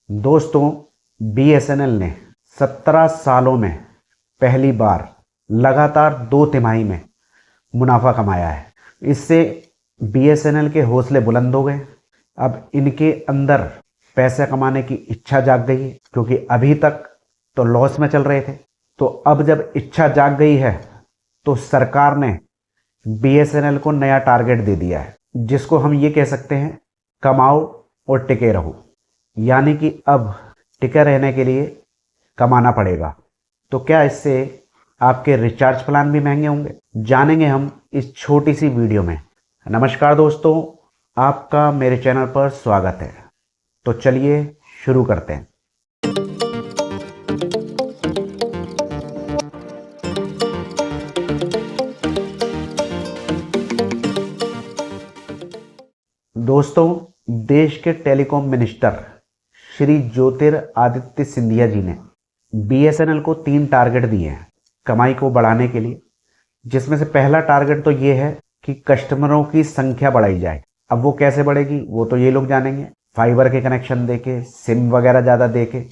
दोस्तों, बीएसएनएल ने 17 सालों में पहली बार लगातार 2 तिमाही में मुनाफा कमाया है। इससे बीएसएनएल के हौसले बुलंद हो गए। अब इनके अंदर पैसे कमाने की इच्छा जाग गई है, क्योंकि अभी तक तो लॉस में चल रहे थे। तो अब जब इच्छा जाग गई है तो सरकार ने बीएसएनएल को नया टारगेट दे दिया है, जिसको हम ये कह सकते हैं, कमाओ और टिके रहो। यानी कि अब टिके रहने के लिए कमाना पड़ेगा। तो क्या इससे आपके रिचार्ज प्लान भी महंगे होंगे? जानेंगे हम इस छोटी सी वीडियो में। नमस्कार दोस्तों, आपका मेरे चैनल पर स्वागत है। तो चलिए शुरू करते हैं। दोस्तों, देश के टेलीकॉम मिनिस्टर श्री ज्योतिरादित्य सिंधिया जी ने बीएसएनएल को 3 टारगेट दिए हैं कमाई को बढ़ाने के लिए, जिसमें से पहला टारगेट तो ये है कि कस्टमरों की संख्या बढ़ाई जाए। अब वो कैसे बढ़ेगी वो तो ये लोग जानेंगे। फाइबर के कनेक्शन देके, सिम वगैरह ज़्यादा देके,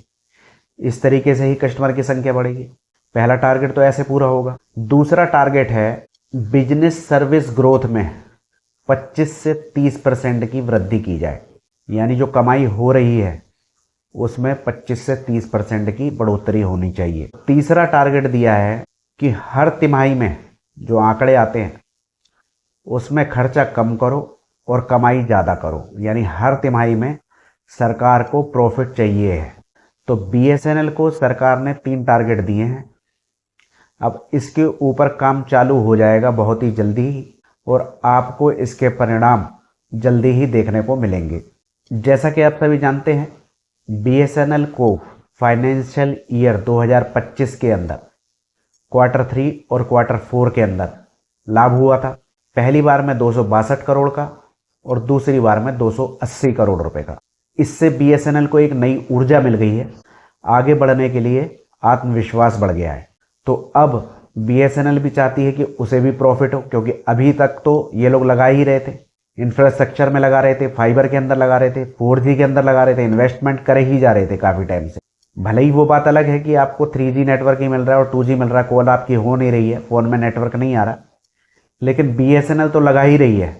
इस तरीके से ही कस्टमर की संख्या बढ़ेगी। पहला टारगेट तो ऐसे पूरा होगा। दूसरा टारगेट है बिजनेस सर्विस ग्रोथ में 25 से 30% की वृद्धि की जाए। यानी जो कमाई हो रही है उसमें 25 से 30% की बढ़ोतरी होनी चाहिए। तीसरा टारगेट दिया है कि हर तिमाही में जो आंकड़े आते हैं उसमें खर्चा कम करो और कमाई ज़्यादा करो। यानी हर तिमाही में सरकार को प्रॉफिट चाहिए है। तो बीएसएनएल को सरकार ने 3 टारगेट दिए हैं। अब इसके ऊपर काम चालू हो जाएगा बहुत ही जल्दी ही, और आपको इसके परिणाम जल्दी ही देखने को मिलेंगे। जैसा कि आप सभी जानते हैं, बीएसएनएल को फाइनेंशियल ईयर 2025 के अंदर क्वार्टर 3 और क्वार्टर 4 के अंदर लाभ हुआ था। पहली बार में 262 करोड़ का और दूसरी बार में 280 करोड़ रुपए का। इससे बीएसएनएल को एक नई ऊर्जा मिल गई है। आगे बढ़ने के लिए आत्मविश्वास बढ़ गया है। तो अब बीएसएनएल भी चाहती है कि उसे भी प्रॉफिट हो, क्योंकि अभी तक तो ये लोग लगा ही रहे थे, इंफ्रास्ट्रक्चर में लगा रहे थे, फाइबर के अंदर लगा रहे थे, 4G के अंदर लगा रहे थे, इन्वेस्टमेंट करे ही जा रहे थे काफ़ी टाइम से। भले ही वो बात अलग है कि आपको 3G नेटवर्क ही मिल रहा है और 2G मिल रहा है, कॉल आपकी हो नहीं रही है, फ़ोन में नेटवर्क नहीं आ रहा, लेकिन बीएसएनएल तो लगा ही रही है।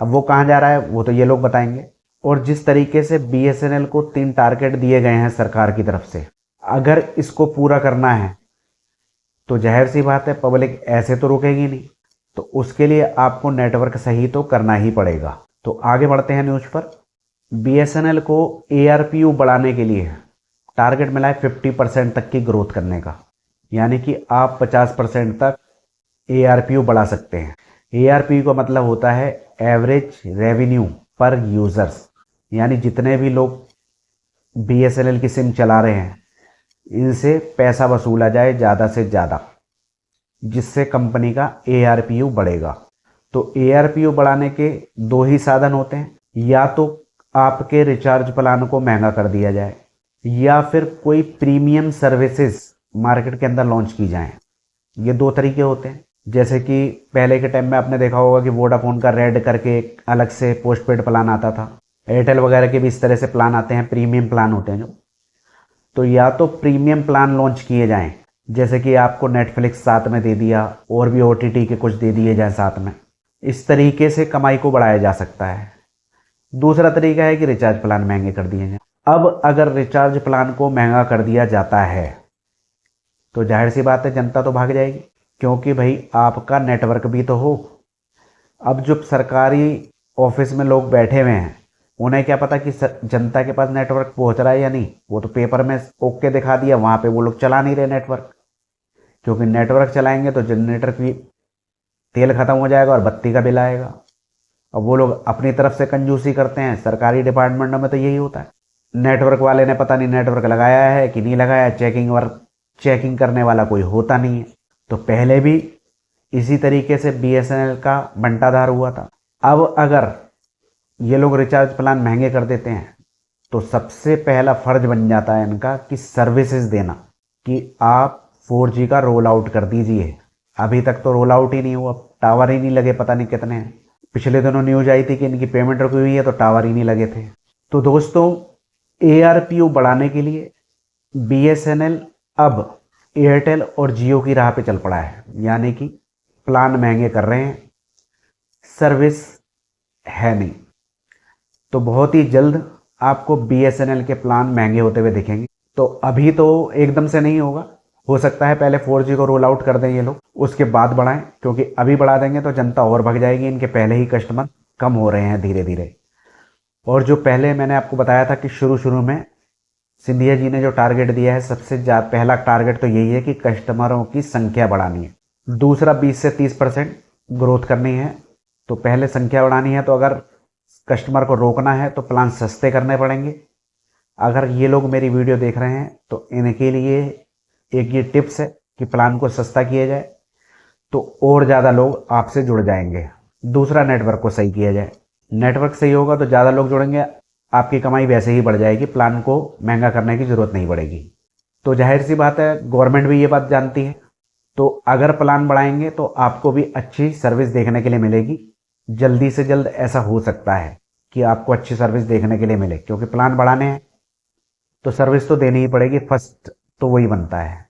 अब वो कहाँ जा रहा है वो तो ये लोग बताएंगे। और जिस तरीके से बीएसएनएल को 3 टारगेट दिए गए हैं सरकार की तरफ से, अगर इसको पूरा करना है तो जाहिर सी बात है पब्लिक ऐसे तो रुकेगी नहीं। तो उसके लिए आपको नेटवर्क सही तो करना ही पड़ेगा। तो आगे बढ़ते हैं न्यूज़ पर। बीएसएनएल को एआरपीयू बढ़ाने के लिए टारगेट मिला है 50% तक की ग्रोथ करने का। यानी कि आप 50% तक एआरपीयू बढ़ा सकते हैं। एआरपीयू का मतलब होता है एवरेज रेवेन्यू पर यूज़र्स। यानी जितने भी लोग बीएसएनएल की सिम चला रहे हैं, इनसे पैसा वसूला जाए ज़्यादा से ज़्यादा, जिससे कंपनी का एआरपीयू बढ़ेगा। तो एआरपीयू बढ़ाने के 2 ही साधन होते हैं। या तो आपके रिचार्ज प्लान को महंगा कर दिया जाए, या फिर कोई प्रीमियम सर्विसेज मार्केट के अंदर लॉन्च की जाएं। ये 2 तरीके होते हैं। जैसे कि पहले के टाइम में आपने देखा होगा कि वोडाफोन का रेड करके एक अलग से पोस्टपेड प्लान आता था। एयरटेल वगैरह के भी इस तरह से प्लान आते हैं, प्रीमियम प्लान होते हैं जो। तो या तो प्रीमियम प्लान लॉन्च किए जाएं, जैसे कि आपको नेटफ्लिक्स साथ में दे दिया, और भी ओटीटी के कुछ दे दिए जाए साथ में। इस तरीके से कमाई को बढ़ाया जा सकता है। दूसरा तरीका है कि रिचार्ज प्लान महंगे कर दिए जाएं। अब अगर रिचार्ज प्लान को महंगा कर दिया जाता है तो जाहिर सी बात है जनता तो भाग जाएगी, क्योंकि भाई आपका नेटवर्क भी तो हो। अब जो सरकारी ऑफिस में लोग बैठे हुए हैं, उन्हें क्या पता कि जनता के पास नेटवर्क पहुंच रहा है या नहीं। वो तो पेपर में ओके दिखा दिया, वहाँ पे वो लोग चला नहीं रहे नेटवर्क, क्योंकि नेटवर्क चलाएंगे तो जनरेटर की तेल खत्म हो जाएगा और बत्ती का बिल आएगा। अब वो लोग अपनी तरफ से कंजूसी करते हैं। सरकारी डिपार्टमेंटों में तो यही होता है। नेटवर्क वाले ने पता नहीं नेटवर्क लगाया है कि नहीं लगाया, चेकिंग करने वाला कोई होता नहीं है। तो पहले भी इसी तरीके से बीएसएनएल का बंटाधार हुआ था। अब अगर ये लोग रिचार्ज प्लान महंगे कर देते हैं तो सबसे पहला फर्ज बन जाता है इनका कि सर्विसेज देना, कि आप 4G का रोल आउट कर दीजिए। अभी तक तो रोल आउट ही नहीं हुआ, टावर ही नहीं लगे, पता नहीं कितने हैं। पिछले दिनों न्यूज आई थी कि इनकी पेमेंट रुकी हुई है तो टावर ही नहीं लगे थे। तो दोस्तों, ARPU बढ़ाने के लिए BSNL अब एयरटेल और जियो की राह पे चल पड़ा है, यानी कि प्लान महंगे कर रहे हैं, सर्विस है नहीं। तो बहुत ही जल्द आपको BSNL के प्लान महंगे होते हुए दिखेंगे। तो अभी तो एकदम से नहीं होगा, हो सकता है पहले 4G को रोल आउट कर दें ये लोग, उसके बाद बढ़ाएं, क्योंकि अभी बढ़ा देंगे तो जनता और भग जाएगी। इनके पहले ही कस्टमर कम हो रहे हैं धीरे धीरे। और जो पहले मैंने आपको बताया था कि शुरू में सिंधिया जी ने जो टारगेट दिया है, सबसे ज़्यादा पहला टारगेट तो यही है कि कस्टमरों की संख्या बढ़ानी है। दूसरा 20 से 30% ग्रोथ करनी है। तो पहले संख्या बढ़ानी है, तो अगर कस्टमर को रोकना है तो प्लान सस्ते करने पड़ेंगे। अगर ये लोग मेरी वीडियो देख रहे हैं तो इनके लिए एक ये टिप्स है कि प्लान को सस्ता किया जाए, तो और ज़्यादा लोग आपसे जुड़ जाएंगे। दूसरा, नेटवर्क को सही किया जाए। नेटवर्क सही होगा तो ज़्यादा लोग जुड़ेंगे, आपकी कमाई वैसे ही बढ़ जाएगी, प्लान को महंगा करने की ज़रूरत नहीं पड़ेगी। तो जाहिर सी बात है, गवर्नमेंट भी ये बात जानती है। तो अगर प्लान बढ़ाएंगे तो आपको भी अच्छी सर्विस देखने के लिए मिलेगी। जल्दी से जल्द ऐसा हो सकता है कि आपको अच्छी सर्विस देखने के लिए मिले, क्योंकि प्लान बढ़ाने हैं तो सर्विस तो देनी ही पड़ेगी, फर्स्ट तो वही बनता है।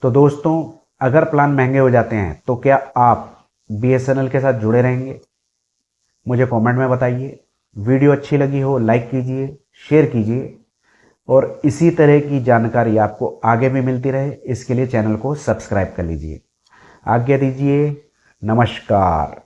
तो दोस्तों, अगर प्लान महंगे हो जाते हैं तो क्या आप BSNL के साथ जुड़े रहेंगे? मुझे कमेंट में बताइए। वीडियो अच्छी लगी हो लाइक कीजिए, शेयर कीजिए, और इसी तरह की जानकारी आपको आगे भी मिलती रहे, इसके लिए चैनल को सब्सक्राइब कर लीजिए। आज्ञा दीजिए, नमस्कार।